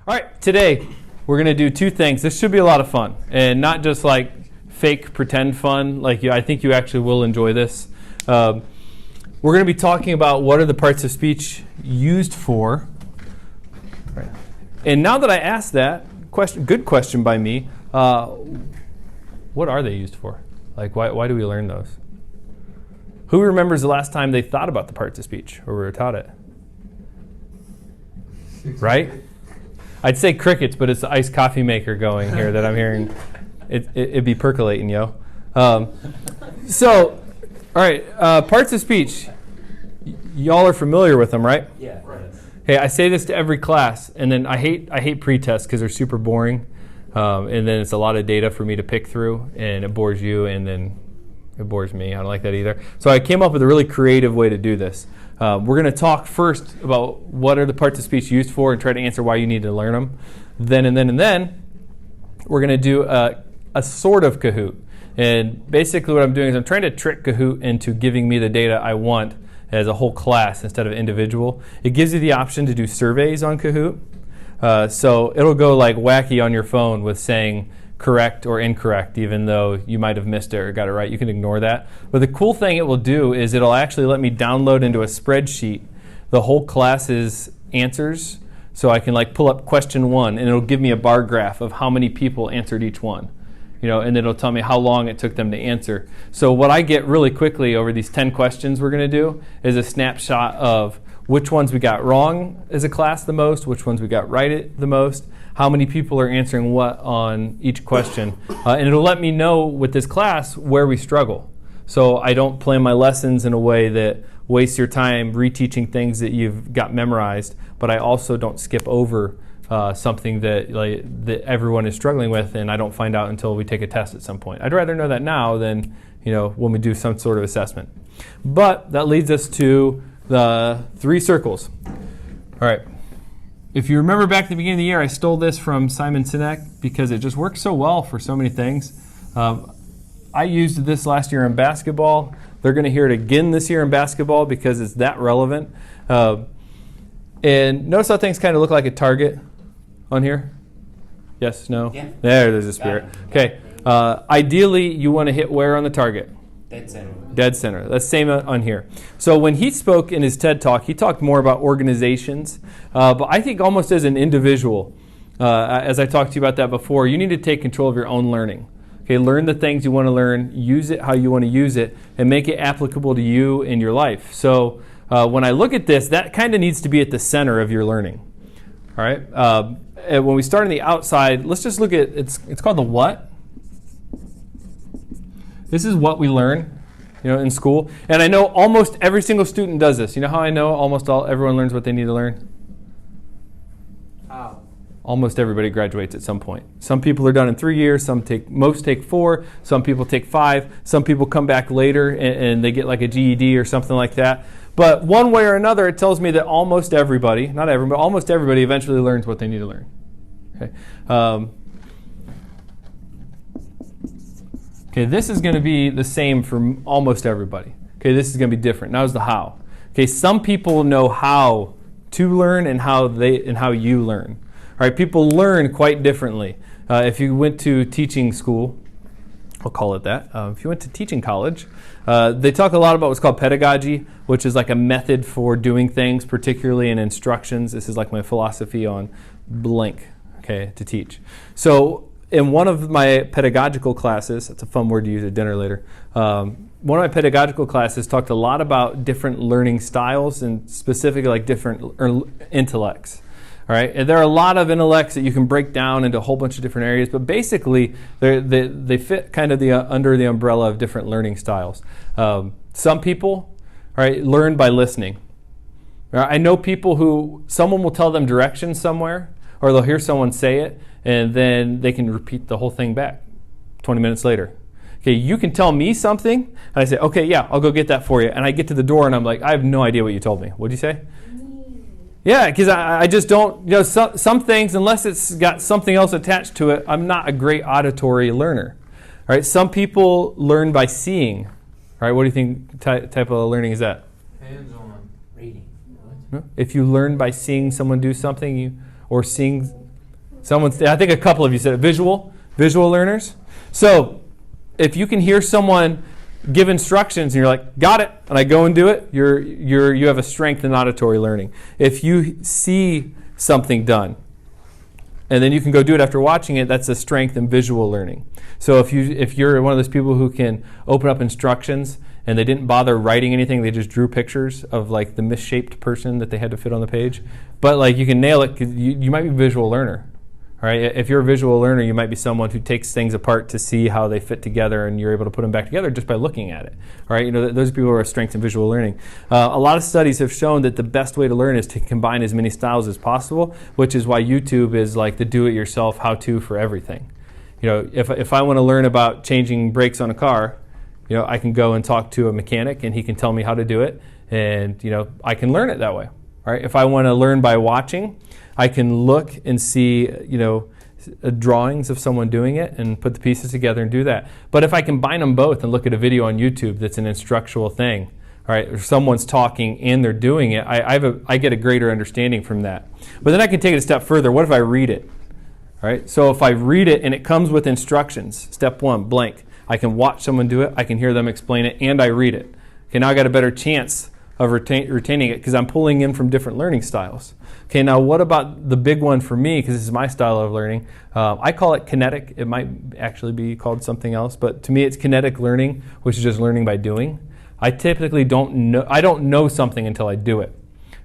All right, today we're going to do two things. This should be a lot of fun, and not just like fake pretend fun. I think you actually will enjoy this. We're going to be talking about what are the parts of speech used for. Right. And now that I asked that question, good question by me, what are they used for? Like, why do we learn those? Who remembers the last time they thought about the parts of speech or were taught it? Right? I'd say crickets, but it's the iced coffee maker going here that I'm hearing. It'd be percolating, yo. So, all right, parts of speech. Y'all are familiar with them, right? Yeah. Right. Hey, I say this to every class, and then I hate pre-tests because they're super boring, and then it's a lot of data for me to pick through, and it bores you, and then it bores me. I don't like that either. So I came up with a really creative way to do this. We're going to talk first about what are the parts of speech used for and try to answer why you need to learn them. Then we're going to do a sort of Kahoot. And basically what I'm doing is I'm trying to trick Kahoot into giving me the data I want as a whole class instead of individual. It gives you the option to do surveys on Kahoot. So it'll go like wacky on your phone with saying correct or incorrect, even though you might have missed it or got it right. You can ignore that. But the cool thing it will do is it'll actually let me download into a spreadsheet the whole class's answers. So I can like pull up question 1 and it'll give me a bar graph of how many people answered each one. And it'll tell me how long it took them to answer. So what I get really quickly over these 10 questions we're going to do is a snapshot of which ones we got wrong as a class the most, which ones we got right the most, how many people are answering what on each question. And it'll let me know with this class where we struggle. So I don't plan my lessons in a way that wastes your time reteaching things that you've got memorized, but I also don't skip over something that everyone is struggling with, and I don't find out until we take a test at some point. I'd rather know that now than when we do some sort of assessment. But that leads us to the 3 circles. All right. If you remember back at the beginning of the year, I stole this from Simon Sinek because it just works so well for so many things. I used this last year in basketball. They're going to hear it again this year in basketball because it's that relevant. And notice how things kind of look like a target on here? Yes? No? Yeah. There's a spirit. Okay. Ideally, you want to hit where on the target? Dead center. Dead center. That's the same on here. So when he spoke in his TED Talk, he talked more about organizations. But I think almost as an individual, as I talked to you about that before, you need to take control of your own learning. Okay, learn the things you want to learn, use it how you want to use it, and make it applicable to you in your life. So when I look at this, that kind of needs to be at the center of your learning. All right. And when we start on the outside, let's just look at it's called the what. This is what we learn, in school. And I know almost every single student does this. You know how I know everyone learns what they need to learn? How? Almost everybody graduates at some point. Some people are done in 3 years. Most take 4. Some people take 5. Some people come back later and they get like a GED or something like that. But one way or another, it tells me that almost everybody, not everyone, but almost everybody eventually learns what they need to learn. Okay. Okay, this is going to be the same for almost everybody. Okay, this is going to be different. Now is the how. Okay, some people know how to learn and how you learn. All right, people learn quite differently. If you went to teaching school, I'll call it that. If you went to teaching college, they talk a lot about what's called pedagogy, which is like a method for doing things, particularly in instructions. This is like my philosophy on blank, okay, to teach. So in one of my pedagogical classes, that's a fun word to use at dinner later, one of my pedagogical classes talked a lot about different learning styles and specifically like different intellects. All right, and there are a lot of intellects that you can break down into a whole bunch of different areas, but basically they fit kind of under the umbrella of different learning styles. Some people, all right, learn by listening. I know people who someone will tell them directions somewhere, or they'll hear someone say it, and then they can repeat the whole thing back 20 minutes later. Okay, you can tell me something, and I say, okay, yeah, I'll go get that for you. And I get to the door, and I'm like, I have no idea what you told me. What'd you say? Yeah, because I just don't, some things, unless it's got something else attached to it, I'm not a great auditory learner. All right, some people learn by seeing. All right, what do you think type of learning is that? Hands-on. Reading. If you learn by seeing someone do something, or seeing I think a couple of you said it. Visual learners. So if you can hear someone give instructions and you're like, got it, and I go and do it, you have a strength in auditory learning. If you see something done and then you can go do it after watching it, that's a strength in visual learning. So if you're one of those people who can open up instructions and they didn't bother writing anything, they just drew pictures of like the misshaped person that they had to fit on the page, but like you can nail it, 'cause you might be a visual learner. All right, if you're a visual learner, you might be someone who takes things apart to see how they fit together, and you're able to put them back together just by looking at it. All right, those people who are strengths in visual learning. A lot of studies have shown that the best way to learn is to combine as many styles as possible, which is why YouTube is like the do-it-yourself how-to for everything. If I want to learn about changing brakes on a car, I can go and talk to a mechanic, and he can tell me how to do it, and I can learn it that way. All right, if I want to learn by watching, I can look and see, drawings of someone doing it and put the pieces together and do that. But if I combine them both and look at a video on YouTube that's an instructional thing, all right, or someone's talking and they're doing it, I get a greater understanding from that. But then I can take it a step further. What if I read it? All right, so if I read it and it comes with instructions, step 1, blank. I can watch someone do it, I can hear them explain it, and I read it. Okay, now I got a better chance of retaining it because I'm pulling in from different learning styles. Okay, now what about the big one for me, because this is my style of learning? I call it kinetic. It might actually be called something else, but to me it's kinetic learning, which is just learning by doing. I typically don't know something until I do it.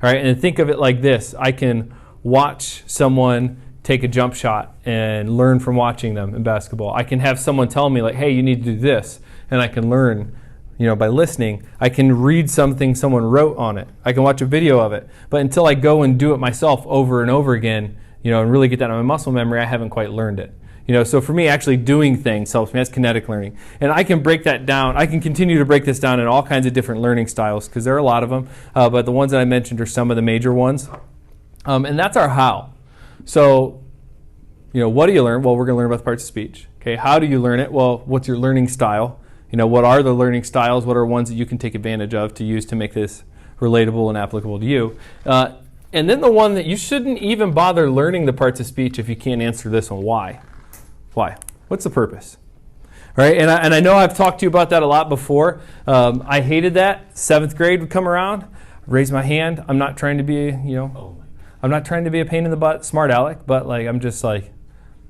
All right, and think of it like this. I can watch someone take a jump shot and learn from watching them in basketball. I can have someone tell me like, hey, you need to do this, and I can learn by listening. I can read something someone wrote on it. I can watch a video of it. But until I go and do it myself over and over again, and really get that in my muscle memory, I haven't quite learned it. So for me, actually doing things helps me. That's kinetic learning. And I can break that down. I can continue to break this down in all kinds of different learning styles because there are a lot of them. But the ones that I mentioned are some of the major ones. And that's our how. So, what do you learn? Well, we're going to learn about the parts of speech. Okay, how do you learn it? Well, what's your learning style? What are the learning styles? What are ones that you can take advantage of to use to make this relatable and applicable to you? And then the one that you shouldn't even bother learning the parts of speech if you can't answer this one. Why? Why? What's the purpose? All right, and I know I've talked to you about that a lot before. I hated that. 7th grade would come around, raise my hand. I'm not trying to be, I'm not trying to be a pain in the butt, smart aleck, but I'm just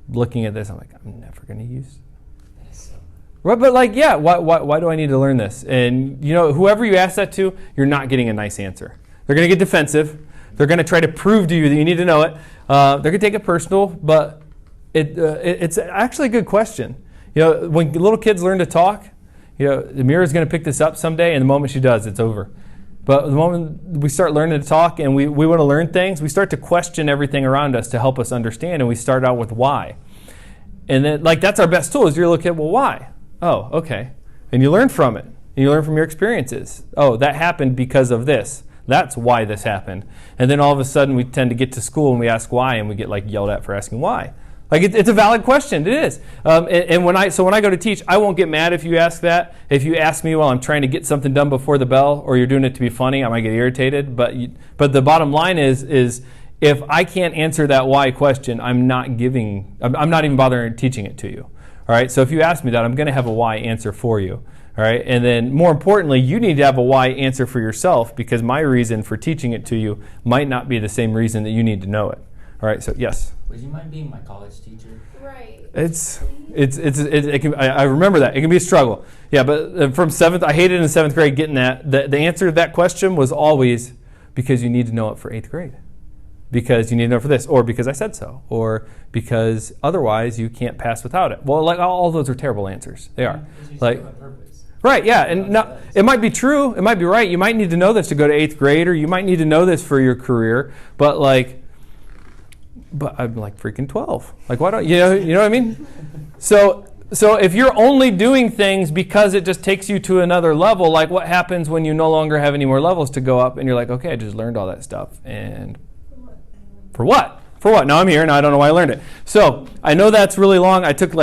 looking at this. I'm like, I'm never going to use. Right, but why do I need to learn this? And whoever you ask that to, you're not getting a nice answer. They're going to get defensive. They're going to try to prove to you that you need to know it. They're going to take it personal, but it's actually a good question. When little kids learn to talk, Amira's going to pick this up someday, and the moment she does, it's over. But the moment we start learning to talk and we want to learn things, we start to question everything around us to help us understand, and we start out with why. And then that's our best tool is you look at, well, why? Oh, okay. And you learn from it. And you learn from your experiences. Oh, that happened because of this. That's why this happened. And then all of a sudden we tend to get to school and we ask why, and we get yelled at for asking why. It's a valid question. It is. And when I go to teach, I won't get mad if you ask that. If you ask me while I'm trying to get something done before the bell, or you're doing it to be funny, I might get irritated. But the bottom line is if I can't answer that why question, I'm not even bothering teaching it to you. All right, so if you ask me that, I'm going to have a why answer for you. All right, and then more importantly, you need to have a why answer for yourself because my reason for teaching it to you might not be the same reason that you need to know it. All right, so yes. Would you mind being my college teacher? Right. I remember that. It can be a struggle. Yeah, but from 7th, I hated in 7th grade getting that. The answer to that question was always because you need to know it for 8th grade. Because you need to know for this, or because I said so, or because otherwise you can't pass without it. Well, all those are terrible answers. They are. Right, yeah, and now it might be true, it might be right. You might need to know this to go to 8th grade, or you might need to know this for your career. But I'm freaking 12. Why don't you know what I mean? So if you're only doing things because it just takes you to another level, what happens when you no longer have any more levels to go up, and you're okay, I just learned all that stuff, and for what? For what? Now I'm here, and I don't know why I learned it. So I know that's really long. I took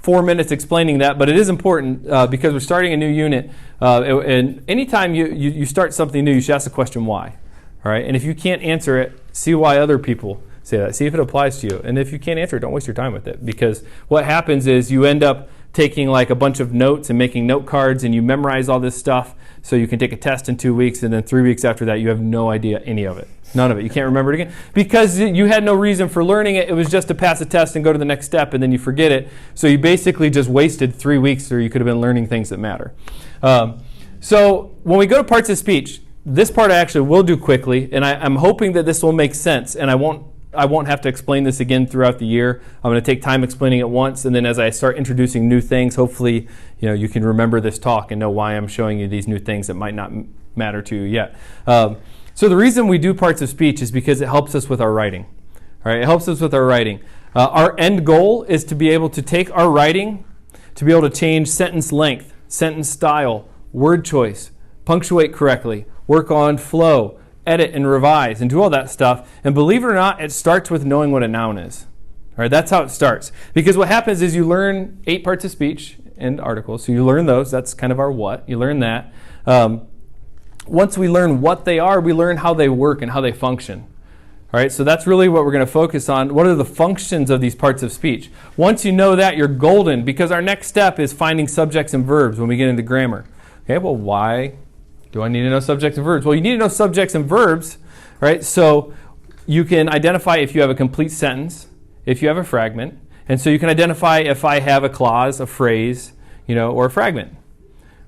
4 minutes explaining that, but it is important because we're starting a new unit. And anytime you start something new, you should ask the question why. All right? And if you can't answer it, see why other people Say that. See if it applies to you. And if you can't answer it, don't waste your time with it. Because what happens is you end up taking like a bunch of notes and making note cards, and you memorize all this stuff so you can take a test in 2 weeks, and then 3 weeks after that you have no idea any of it. None of it. You can't remember it again. Because you had no reason for learning it. It was just to pass a test and go to the next step, and then you forget it. So you basically just wasted 3 weeks, or you could have been learning things that matter. So when we go to parts of speech, this part I actually will do quickly, and I'm hoping that this will make sense, and I won't have to explain this again throughout the year. I'm going to take time explaining it once, and then as I start introducing new things, hopefully you can remember this talk and know why I'm showing you these new things that might not matter to you yet. So the reason we do parts of speech is because it helps us with our writing. All right, it helps us with our writing. Our end goal is to be able to take our writing, to be able to change sentence length, sentence style, word choice, punctuate correctly, work on flow, edit and revise, and do all that stuff. And believe it or not, it starts with knowing what a noun is. All right, that's how it starts. Because what happens is you learn 8 parts of speech and articles. So you learn those. That's kind of our what. You learn that. Once we learn what they are, we learn how they work and how they function. All right, so that's really what we're going to focus on. What are the functions of these parts of speech? Once you know that, you're golden, because our next step is finding subjects and verbs when we get into grammar. Okay, well, why do I need to know subjects and verbs? Well, you need to know subjects and verbs, right? So you can identify if you have a complete sentence, if you have a fragment, and so you can identify if I have a clause, a phrase, or a fragment.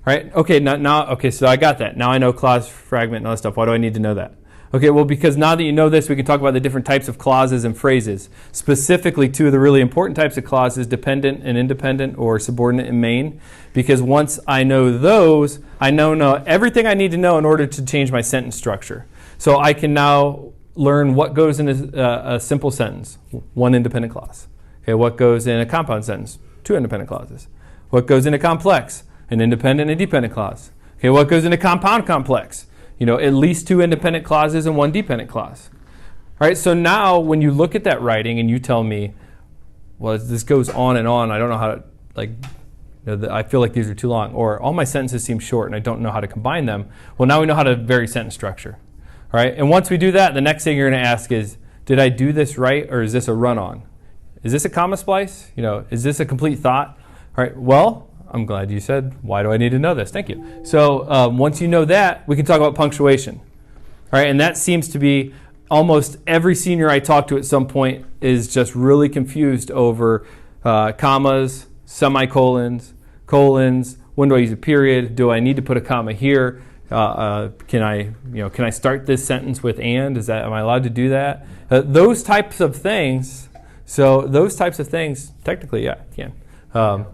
Right? Okay, okay, so I got that. Now I know clause, fragment, and all that stuff. Why do I need to know that? Okay, well, because now that you know this, we can talk about the different types of clauses and phrases. Specifically, 2 of the really important types of clauses, dependent and independent, or subordinate and main. Because once I know those, I know everything I need to know in order to change my sentence structure. So I can now learn what goes in a simple sentence, 1 independent clause. Okay, what goes in a compound sentence, 2 independent clauses. What goes in a complex, an independent and dependent clause. Okay, what goes in a compound complex? At least 2 independent clauses and 1 dependent clause. All right, so now when you look at that writing and you tell me, well, this goes on and on, I don't know how to, I feel like these are too long, or all my sentences seem short and I don't know how to combine them, well, now we know how to vary sentence structure. All right, and once we do that, the next thing you're going to ask is, did I do this right, or is this a run-on? Is this a comma splice? Is this a complete thought? All right, well, I'm glad you said, why do I need to know this? Thank you. So once you know that, we can talk about punctuation. All right, and that seems to be almost every senior I talk to at some point is just really confused over commas, semicolons, colons. When do I use a period? Do I need to put a comma here? Can I start this sentence with and? Am I allowed to do that? Those types of things. So those types of things, technically, yeah, you can.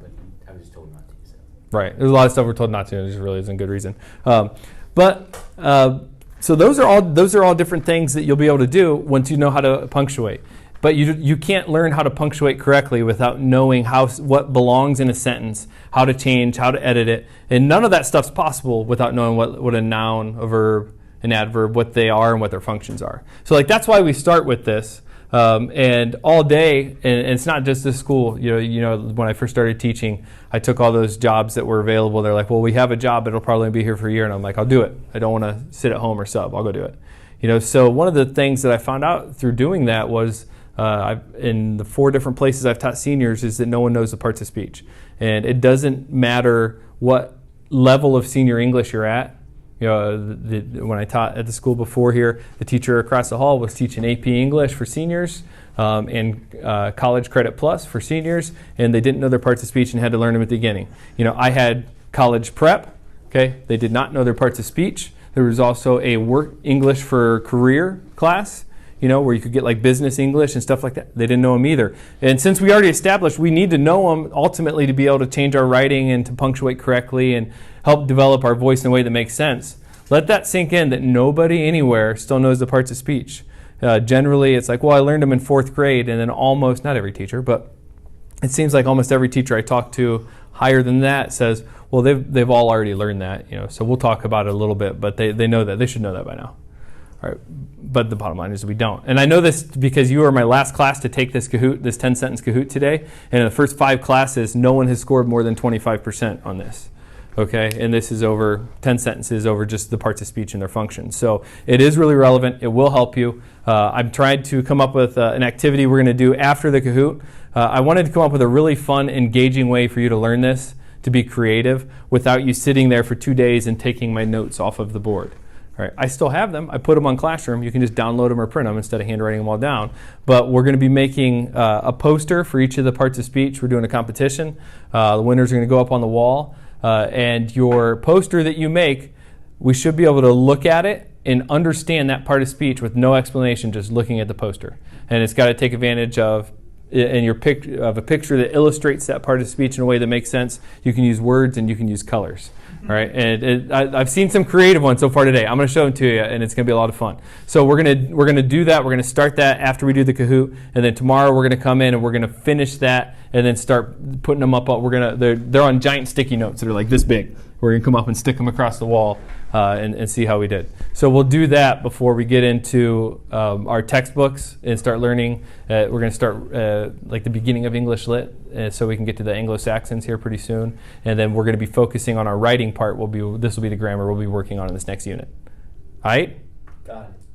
Right. There's a lot of stuff we're told not to, and it just really isn't a good reason. So those are all different things that you'll be able to do once you know how to punctuate. But you can't learn how to punctuate correctly without knowing what belongs in a sentence, how to change, how to edit it. And none of that stuff's possible without knowing what a noun, a verb, an adverb, what they are and what their functions are. So that's why we start with this. And all day, and it's not just this school. When I first started teaching, I took all those jobs that were available. They're like, well, we have a job, but it'll probably be here for a year. And I'm like, I'll do it. I don't want to sit at home or sub. I'll go do it. So one of the things that I found out through doing that was in the 4 different places I've taught seniors is that no one knows the parts of speech. And it doesn't matter what level of senior English you're at. When I taught at the school before here, the teacher across the hall was teaching AP English for seniors and College Credit Plus for seniors, and they didn't know their parts of speech and had to learn them at the beginning. I had College Prep. Okay, they did not know their parts of speech. There was also a Work English for Career class, where you could get like business English and stuff like that. They didn't know them either. And since we already established we need to know them ultimately to be able to change our writing and to punctuate correctly and help develop our voice in a way that makes sense, let that sink in that nobody anywhere still knows the parts of speech. Generally, it's like, well, I learned them in 4th grade, and then almost, not every teacher, but it seems like almost every teacher I talk to higher than that says, well, they've all already learned that, so we'll talk about it a little bit, but they know that. They should know that by now. All right, but the bottom line is we don't. And I know this because you were my last class to take this Kahoot, this 10-sentence Kahoot today, and in the first 5 classes, no one has scored more than 25% on this. Okay, and this is over 10 sentences over just the parts of speech and their functions. So it is really relevant. It will help you. I've tried to come up with an activity we're going to do after the Kahoot. I wanted to come up with a really fun, engaging way for you to learn this, to be creative, without you sitting there for 2 days and taking my notes off of the board. All right, I still have them. I put them on Classroom. You can just download them or print them instead of handwriting them all down. But we're going to be making a poster for each of the parts of speech. We're doing a competition. The winners are going to go up on the wall. And your poster that you make, we should be able to look at it and understand that part of speech with no explanation, just looking at the poster. And it's got to take advantage of a picture that illustrates that part of speech in a way that makes sense. You can use words and you can use colors. All right, and I've seen some creative ones so far today. I'm going to show them to you, and it's going to be a lot of fun. So we're going to do that. We're going to start that after we do the Kahoot, and then tomorrow we're going to come in and we're going to finish that, and then start putting them up. They're on giant sticky notes that are like this big. We're going to come up and stick them across the wall and see how we did. So we'll do that before we get into our textbooks and start learning. We're going to start like the beginning of English Lit, so we can get to the Anglo-Saxons here pretty soon. And then we're going to be focusing on our writing part. This will be the grammar we'll be working on in this next unit. All right? Got it.